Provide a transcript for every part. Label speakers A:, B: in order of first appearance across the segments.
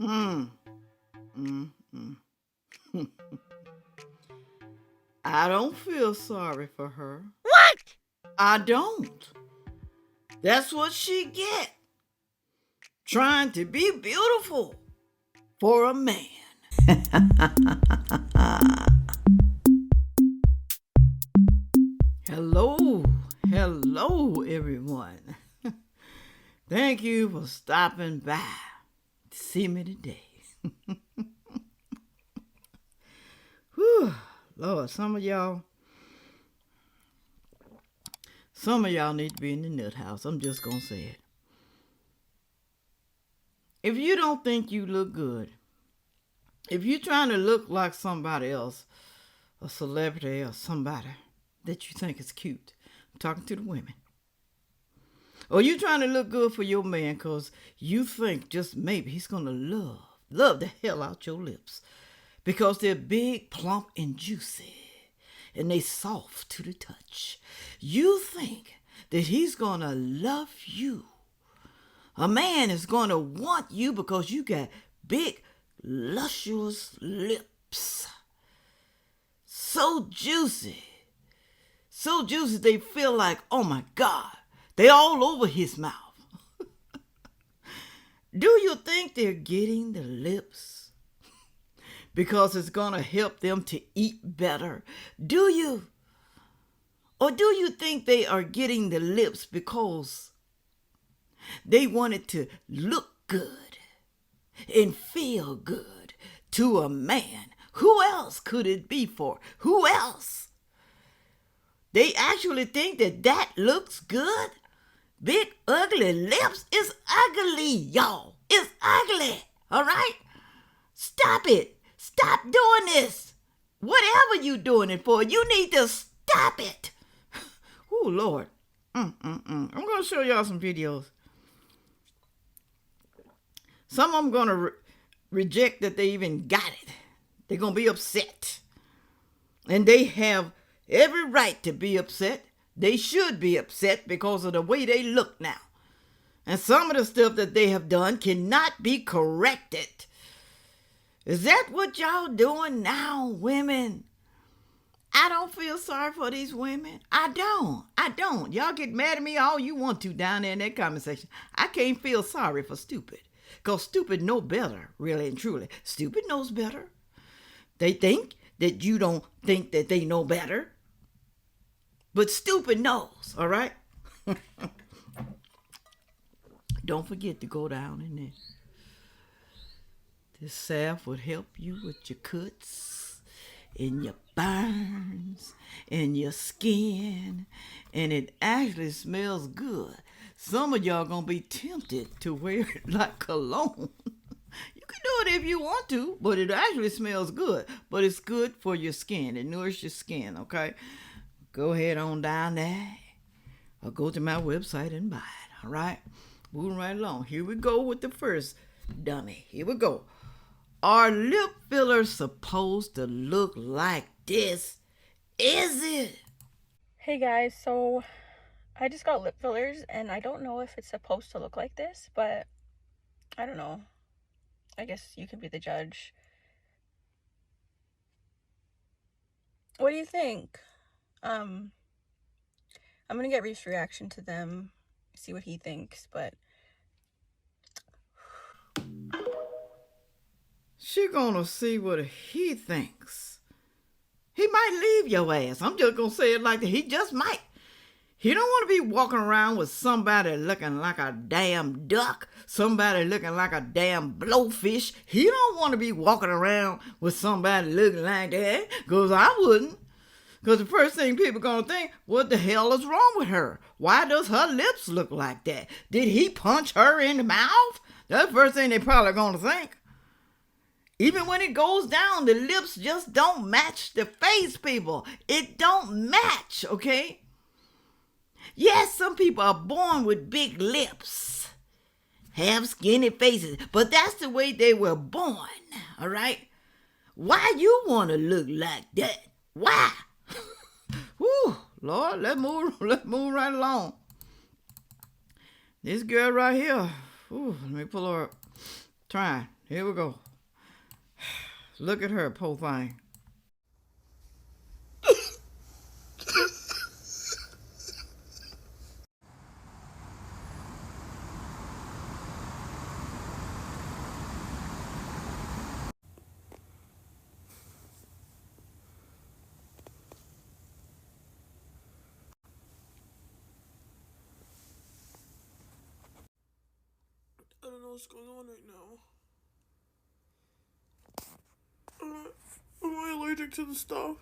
A: Mm, mm, mm. I don't feel sorry for her.
B: What?
A: I don't. That's what she get. Trying to be beautiful for a man. Hello, hello, everyone. Thank you for stopping by to see me today. Whew, Lord, some of y'all need to be in the nut house. I'm just gonna say it. If you don't think you look good, if you're trying to look like somebody else, a celebrity or somebody that you think is cute, I'm talking to the women. Or you trying to look good for your man because you think just maybe he's going to love the hell out your lips because they're big, plump, and juicy, and they soft to the touch. You think that he's going to love you. A man is going to want you because you got big, luscious lips. So juicy they feel like, oh my God, they all over his mouth. Do you think they're getting the lips because it's going to help them to eat better? Do you? Or do you think they are getting the lips because they wanted to look good and feel good to a man? Who else could it be for? Who else? They actually think that looks good? Big ugly lips is ugly, y'all. It's ugly, all right? Stop it. Stop doing this. Whatever you doing it for, you need to stop it. Oh, Lord. I'm going to show y'all some videos. Some of them going to reject that they even got it. They're going to be upset. And they have every right to be upset. They should be upset because of the way they look now. And some of the stuff that they have done cannot be corrected. Is that what y'all doing now, women? I don't feel sorry for these women. I don't. Y'all get mad at me all you want to down there in that comment section. I can't feel sorry for stupid. Because stupid know better, really and truly. Stupid knows better. They think that you don't think that they know better. But stupid knows, all right? Don't forget to go down in there. This salve would help you with your cuts and your burns and your skin. And it actually smells good. Some of y'all gonna be tempted to wear it like cologne. You can do it if you want to, but it actually smells good. But it's good for your skin. It nourishes your skin, okay? Go ahead on down there or go to my website and buy it, all right? Moving right along. Here we go with the first dummy. Here we go. Are lip fillers supposed to look like this? Is it?
B: Hey guys, so I just got lip fillers and I don't know if it's supposed to look like this, but I don't know. I guess you can be the judge. What do you think? I'm gonna get Reef's reaction to them, see what he thinks, but
A: She gonna see what he thinks. He might leave your ass. I'm just gonna say it like that. He just might. He don't want to be walking around with somebody looking like a damn duck, somebody looking like a damn blowfish. He don't want to be walking around with somebody looking like that, because I wouldn't. Because the first thing people going to think, what the hell is wrong with her? Why does her lips look like that? Did he punch her in the mouth? That's the first thing they probably going to think. Even when it goes down, the lips just don't match the face, people. It don't match, okay? Yes, some people are born with big lips, have skinny faces, but that's the way they were born, all right? Why you want to look like that? Why? Whew, Lord, let's move right along. This girl right here, let me pull her up. Try. Here we go. Look at her, poor thing.
C: I don't know what's going on right now. Am I allergic to the stuff?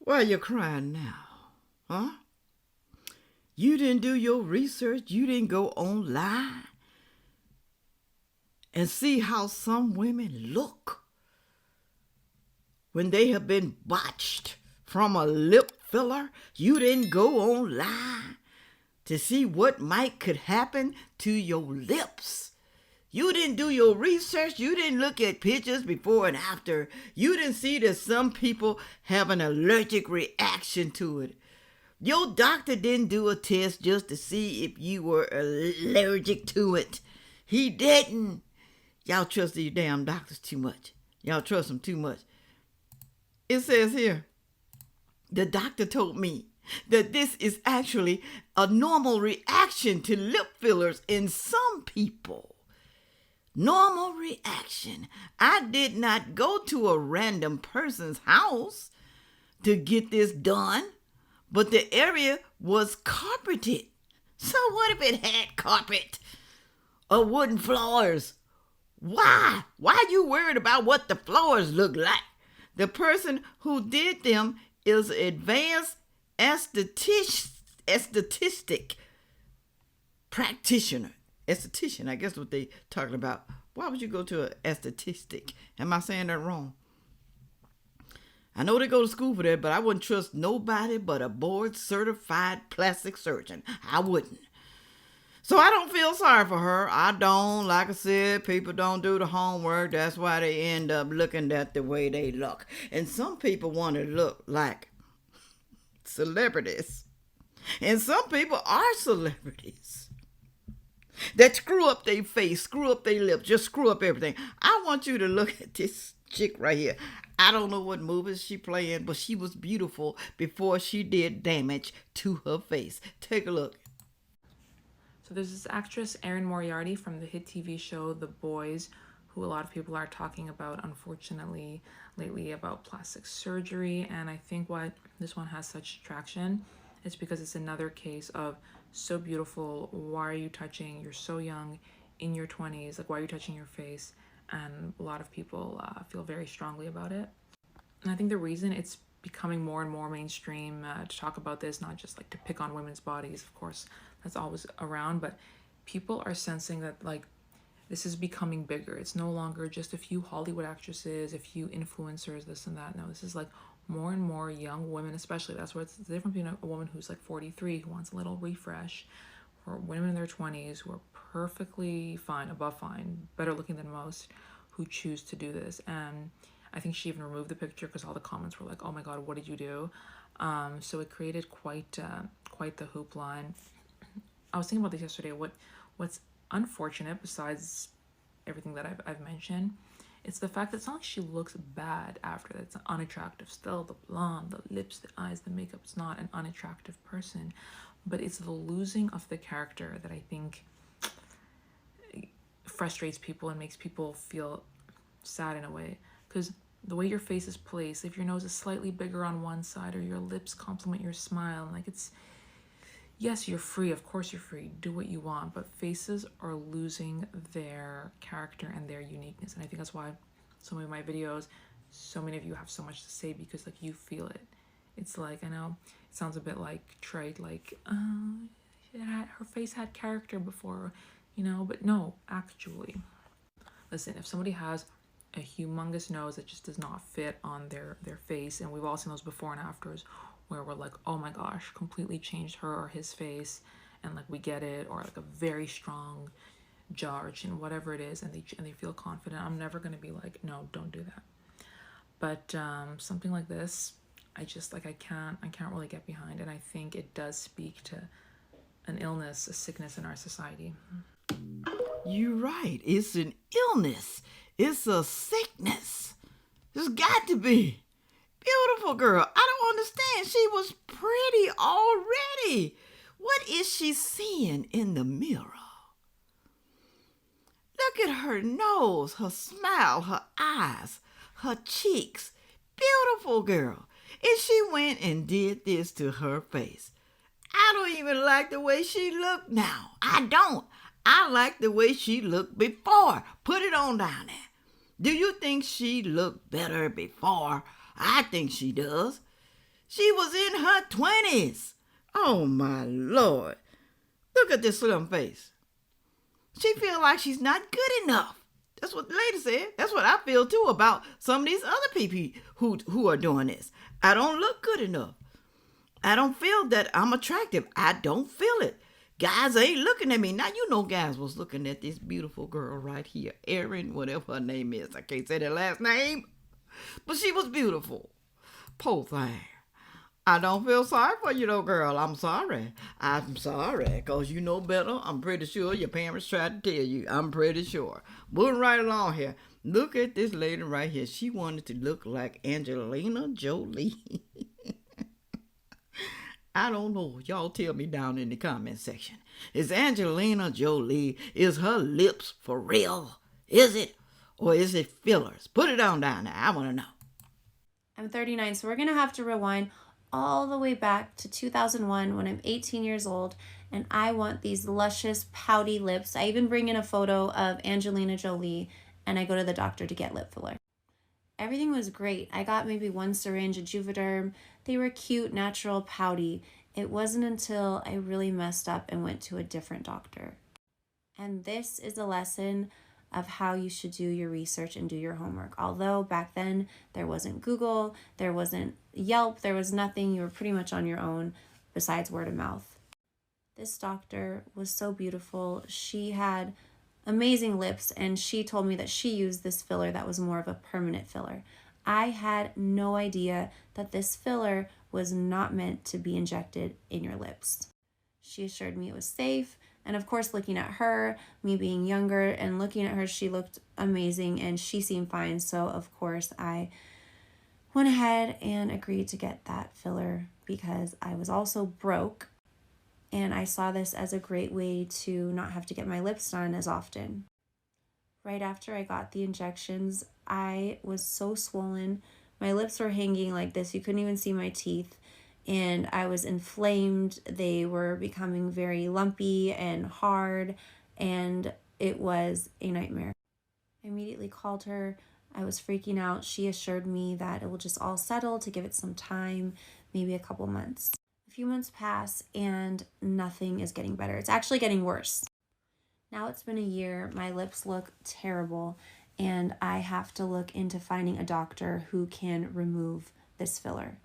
A: Why are you crying now? Huh? You didn't do your research. You didn't go online and see how some women look when they have been botched from a lip filler. You didn't go online to see what might could happen to your lips. You didn't do your research. You didn't look at pictures before and after. You didn't see that some people have an allergic reaction to it. Your doctor didn't do a test just to see if you were allergic to it. He didn't. Y'all trust these damn doctors too much. Y'all trust them too much. It says here, the doctor told me that this is actually a normal reaction to lip fillers in some people. Normal reaction. I did not go to a random person's house to get this done, but the area was carpeted. So what if it had carpet or wooden floors? Why? Why are you worried about what the floors look like? The person who did them is advanced aesthetic practitioner. Esthetician, I guess what they talking about. Why would you go to an esthetician? Am I saying that wrong? I know they go to school for that, but I wouldn't trust nobody but a board-certified plastic surgeon. I wouldn't. So I don't feel sorry for her. I don't. Like I said, people don't do the homework. That's why they end up looking at the way they look. And some people want to look like celebrities. And some people are celebrities that screw up their face, screw up their lips, just screw up everything. I want you to look at this chick right here. I don't know what movies she playing, but she was beautiful before she did damage to her face. Take a look.
D: So there's this actress, Erin Moriarty, from the hit TV show The Boys, who a lot of people are talking about, unfortunately, lately, about plastic surgery. And I think why this one has such traction is because it's another case of so beautiful, why are you touching, you're so young, in your 20s, like why are you touching your face? And a lot of people feel very strongly about it. And I think the reason it's becoming more and more mainstream to talk about this, not just like to pick on women's bodies, of course, that's always around, but people are sensing that like this is becoming bigger. It's no longer just a few Hollywood actresses, a few influencers, this and that. No, this is like more and more young women, especially. That's where it's different between a woman who's like 43 who wants a little refresh, or women in their 20s who are perfectly fine, above fine, better looking than most, who choose to do this. And I think she even removed the picture because all the comments were like, "Oh my God, what did you do?" So it created quite the hoopla. And I was thinking about this yesterday. What's unfortunate, besides everything that I've mentioned, it's the fact that it's not like she looks bad after that. It's unattractive still. The blonde, the lips, the eyes, the makeup. It's not an unattractive person, but it's the losing of the character that I think frustrates people and makes people feel sad in a way. Because the way your face is placed, if your nose is slightly bigger on one side or your lips complement your smile, like it's, yes, you're free, of course you're free, do what you want, but faces are losing their character and their uniqueness. And I think that's why so many of my videos, so many of you have so much to say, because like you feel it. It's like, I know it sounds a bit like trite, like her face had character before. But no, actually. Listen, if somebody has a humongous nose that just does not fit on their face, and we've all seen those before and afters where we're like, oh my gosh, completely changed her or his face, and like we get it, or like a very strong jaw or chin, whatever it is, and they feel confident. I'm never gonna be like, no, don't do that. But something like this, I just like I can't really get behind, and I think it does speak to an illness, a sickness in our society.
A: You're right. It's an illness. It's a sickness. There's got to be. Beautiful girl. I don't understand. She was pretty already. What is she seeing in the mirror? Look at her nose, her smile, her eyes, her cheeks. Beautiful girl. And she went and did this to her face. I don't even like the way she looked now. I don't. I like the way she looked before. Put it on down there. Do you think she looked better before? I think she does. She was in her 20s. Oh, my Lord. Look at this slim face. She feel like she's not good enough. That's what the lady said. That's what I feel, too, about some of these other people who are doing this. I don't look good enough. I don't feel that I'm attractive. I don't feel it. Guys ain't looking at me. Now, you know guys was looking at this beautiful girl right here. Erin, whatever her name is. I can't say that last name. But she was beautiful. Poor thing. I don't feel sorry for you though, girl. I'm sorry. I'm sorry, because you know better. I'm pretty sure your parents tried to tell you. I'm pretty sure. Moving right along here. Look at this lady right here. She wanted to look like Angelina Jolie. I don't know. Y'all tell me down in the comment section. Is Angelina Jolie, is her lips for real? Is it? Or is it fillers? Put it on down there. I want to know.
E: I'm 39, so we're going to have to rewind all the way back to 2001 when I'm 18 years old, and I want these luscious, pouty lips. I even bring in a photo of Angelina Jolie, and I go to the doctor to get lip filler. Everything was great. I got maybe one syringe of Juvederm. They were cute, natural, pouty. It wasn't until I really messed up and went to a different doctor. And this is a lesson of how you should do your research and do your homework. Although back then there wasn't Google, there wasn't Yelp, there was nothing. You were pretty much on your own besides word of mouth. This doctor was so beautiful. She had amazing lips, and she told me that she used this filler that was more of a permanent filler. I had no idea that this filler was not meant to be injected in your lips. She assured me it was safe, and of course, looking at her, me being younger and looking at her, she looked amazing and she seemed fine. So of course I went ahead and agreed to get that filler because I was also broke, and I saw this as a great way to not have to get my lips done as often. Right after I got the injections, I was so swollen. My lips were hanging like this. You couldn't even see my teeth. And I was inflamed. They were becoming very lumpy and hard, and it was a nightmare. I immediately called her. I was freaking out. She assured me that it will just all settle, to give it some time, maybe a couple months. A few months pass and nothing is getting better. It's actually getting worse. Now it's been a year. My lips look terrible, and I have to look into finding a doctor who can remove this filler.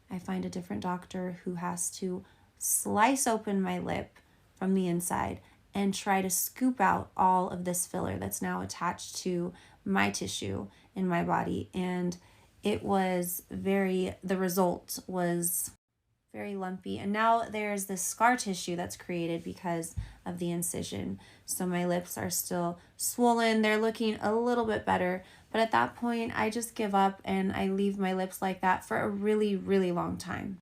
E: I find a different doctor who has to slice open my lip from the inside and try to scoop out all of this filler that's now attached to my tissue in my body. And the result was very lumpy. And now there's this scar tissue that's created because of the incision. So my lips are still swollen. They're looking a little bit better. But at that point, I just give up and I leave my lips like that for a really, really long time.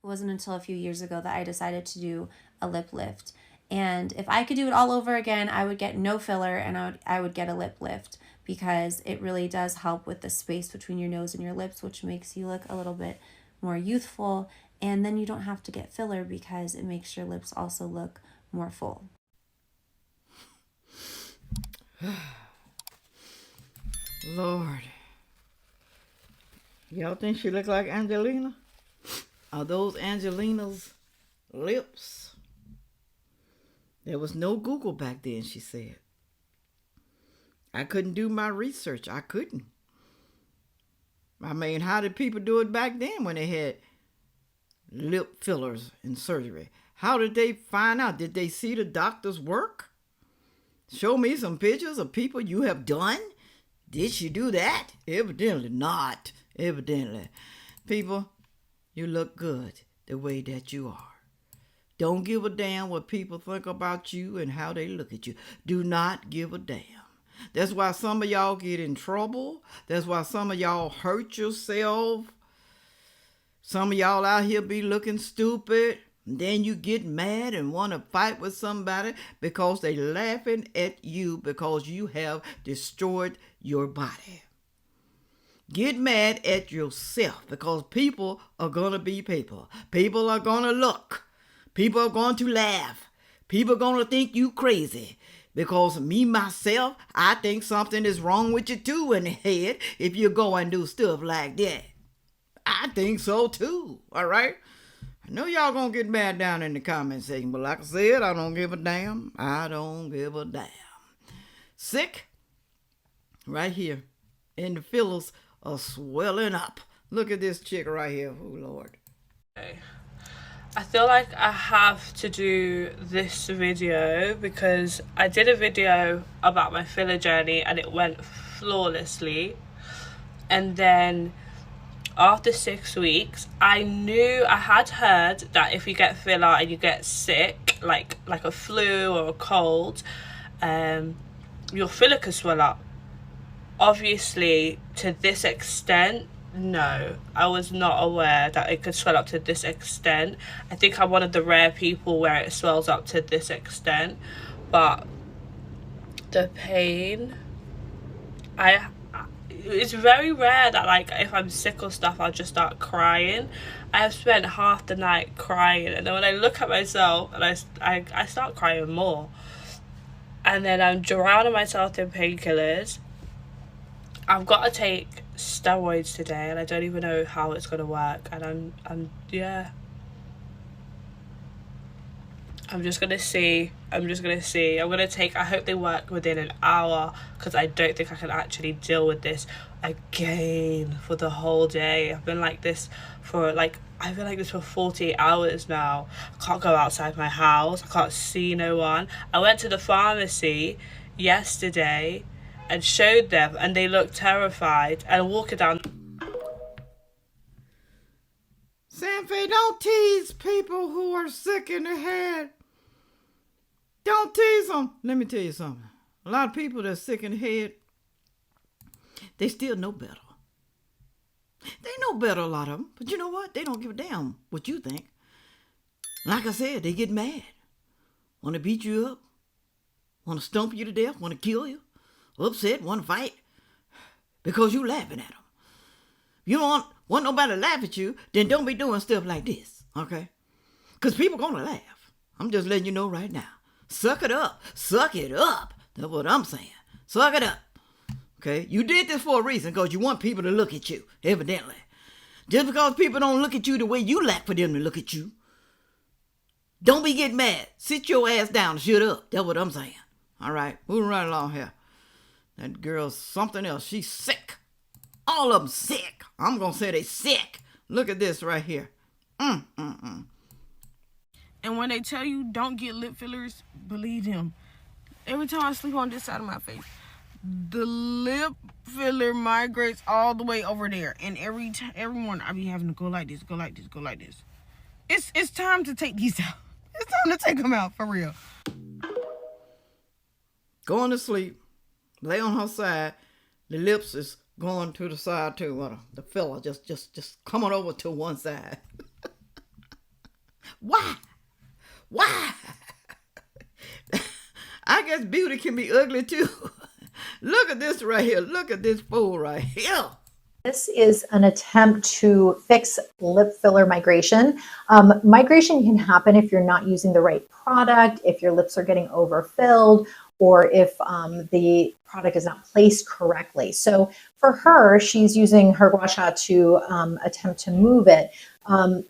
E: It wasn't until a few years ago that I decided to do a lip lift. And if I could do it all over again, I would get no filler and I would get a lip lift, because it really does help with the space between your nose and your lips, which makes you look a little bit more youthful. And then you don't have to get filler because it makes your lips also look more full.
A: Lord. Y'all think she look like Angelina? Are those Angelina's lips? There was no Google back then, she said. I couldn't do my research. I couldn't. I mean, how did people do it back then when they had lip fillers and surgery? How did they find out? Did they see the doctor's work? Show me some pictures of people you have done. Did she do that? Evidently not. Evidently. People, you look good the way that you are. Don't give a damn what people think about you and how they look at you. Do not give a damn. That's why some of y'all get in trouble. That's why some of y'all hurt yourself. Some of y'all out here be looking stupid. And then you get mad and want to fight with somebody because they laughing at you because you have destroyed your body. Get mad at yourself because people are going to be people. People are going to look. People are going to laugh. People are going to think you crazy. Because me, myself, I think something is wrong with you too in the head if you go and do stuff like that. I think so too, all right? I know y'all gonna get mad down in the comment section, but like I said, I don't give a damn. I don't give a damn. Sick? Right here. And the fillers are swelling up. Look at this chick right here. Oh, Lord.
F: Okay. I feel like I have to do this video because I did a video about my filler journey and it went flawlessly. And then after 6 weeks, I had heard that if you get filler and you get sick, like a flu or a cold, your filler could swell up. Obviously, to this extent, no, I was not aware that it could swell up to this extent. I think I'm one of the rare people where it swells up to this extent, but the pain, it's very rare that like if I'm sick or stuff I'll just start crying. I have spent half the night crying, and then when I look at myself and I start crying more, and then I'm drowning myself in painkillers. I've got to take steroids today and I don't even know how it's going to work, and I'm just going to see. I'm going to take, I hope they work within an hour because I don't think I can actually deal with this again for the whole day. I've been like this for 48 hours now. I can't go outside my house. I can't see no one. I went to the pharmacy yesterday and showed them and they looked terrified and walking down.
A: Sandfay, don't tease people who are sick in the head. Don't tease them. Let me tell you something. A lot of people that are sick in the head, they still know better. They know better, a lot of them. But you know what? They don't give a damn what you think. Like I said, they get mad. Want to beat you up. Want to stomp you to death. Want to kill you. Upset. Want to fight. Because you laughing at them. You don't want nobody to laugh at you, then don't be doing stuff like this. Okay? Because people going to laugh. I'm just letting you know right now. Suck it up. Suck it up. That's what I'm saying. Suck it up. Okay? You did this for a reason because you want people to look at you, evidently. Just because people don't look at you the way you like for them to look at you, don't be getting mad. Sit your ass down and shut up. That's what I'm saying. All right? Moving right along here. That girl's something else. She's sick. All of them sick. I'm going to say they sick. Look at this right here.
C: And when they tell you don't get lip fillers, believe him. Every time I sleep on this side of my face, the lip filler migrates all the way over there. And every morning I be having to go like this, go like this, go like this. It's time to take these out. It's time to take them out, for real.
A: Going to sleep. Lay on her side. The lips is going to the side too. The filler just coming over to one side. Why? I guess beauty can be ugly too. Look at this right here. Look at this fool right here.
G: This is an attempt to fix lip filler migration. Migration can happen if you're not using the right product, if your lips are getting overfilled, or if the product is not placed correctly. So for her, she's using her gua sha to attempt to move it.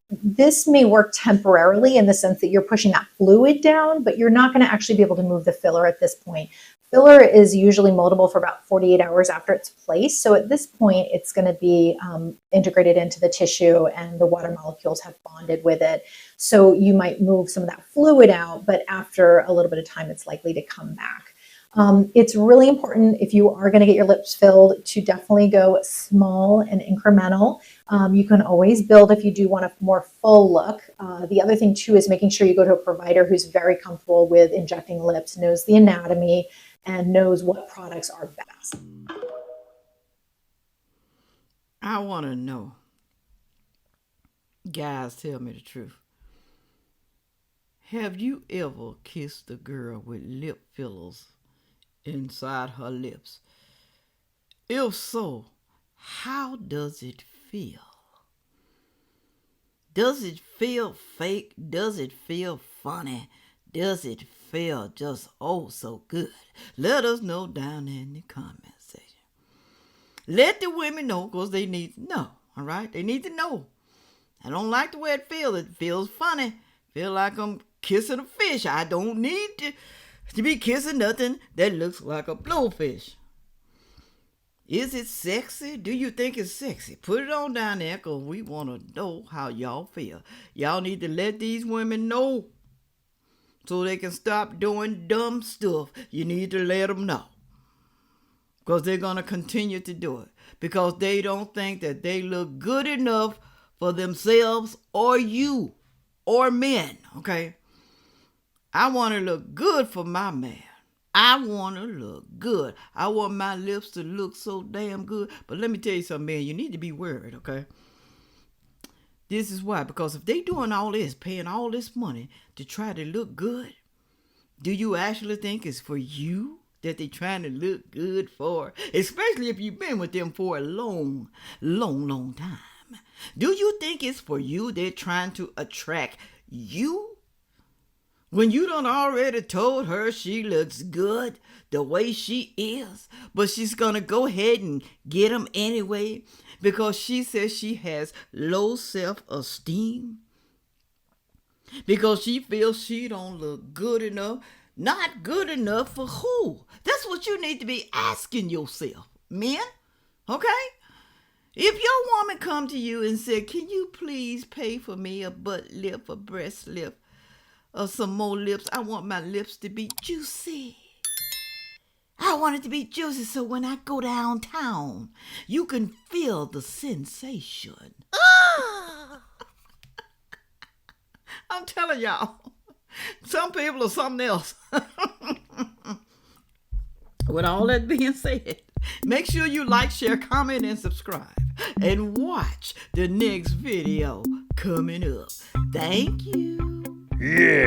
G: This may work temporarily in the sense that you're pushing that fluid down, but you're not going to actually be able to move the filler at this point. Filler is usually moldable for about 48 hours after it's placed. So at this point, it's going to be integrated into the tissue and the water molecules have bonded with it. So you might move some of that fluid out, but after a little bit of time, it's likely to come back. It's really important if you are going to get your lips filled to definitely go small and incremental. You can always build if you do want a more full look. The other thing too is making sure you go to a provider who's very comfortable with injecting lips, knows the anatomy, and knows what products are best.
A: I want to know, guys, tell me the truth. Have you ever kissed a girl with lip fillers inside her lips? If so, how does it feel? Does it feel fake? Does it feel funny? Does it feel just so good? Let us know down in the comment section. Let the women know, because they need to know, all right? They need to know. I don't like the way it feels. It feels funny. Feel like I'm kissing a fish. I don't need to be kissing nothing that looks like a blowfish. Is it sexy? Do you think it's sexy? Put it on down there, because we want to know how y'all feel. Y'all need to let these women know so they can stop doing dumb stuff. You need to let them know, because they're going to continue to do it, because they don't think that they look good enough for themselves or you or men, okay? I want to look good for my man. I want to look good. I want my lips to look so damn good. But let me tell you something, man. You need to be worried, okay? This is why. Because if they doing all this, paying all this money to try to look good, do you actually think it's for you that they're trying to look good for? Especially if you've been with them for a long, long, long time. Do you think it's for you they're trying to attract you? When you done already told her she looks good the way she is, but she's going to go ahead and get them anyway because she says she has low self-esteem, because she feels she don't look good enough. Not good enough for who? That's what you need to be asking yourself, men, okay? If your woman come to you and said, can you please pay for me a butt lip, a breast lip, or some more lips? I want my lips to be juicy. I want it to be juicy so when I go downtown, you can feel the sensation. I'm telling y'all, some people are something else. With all that being said, make sure you like, share, comment, and subscribe. And watch the next video coming up. Thank you.
H: Yeah.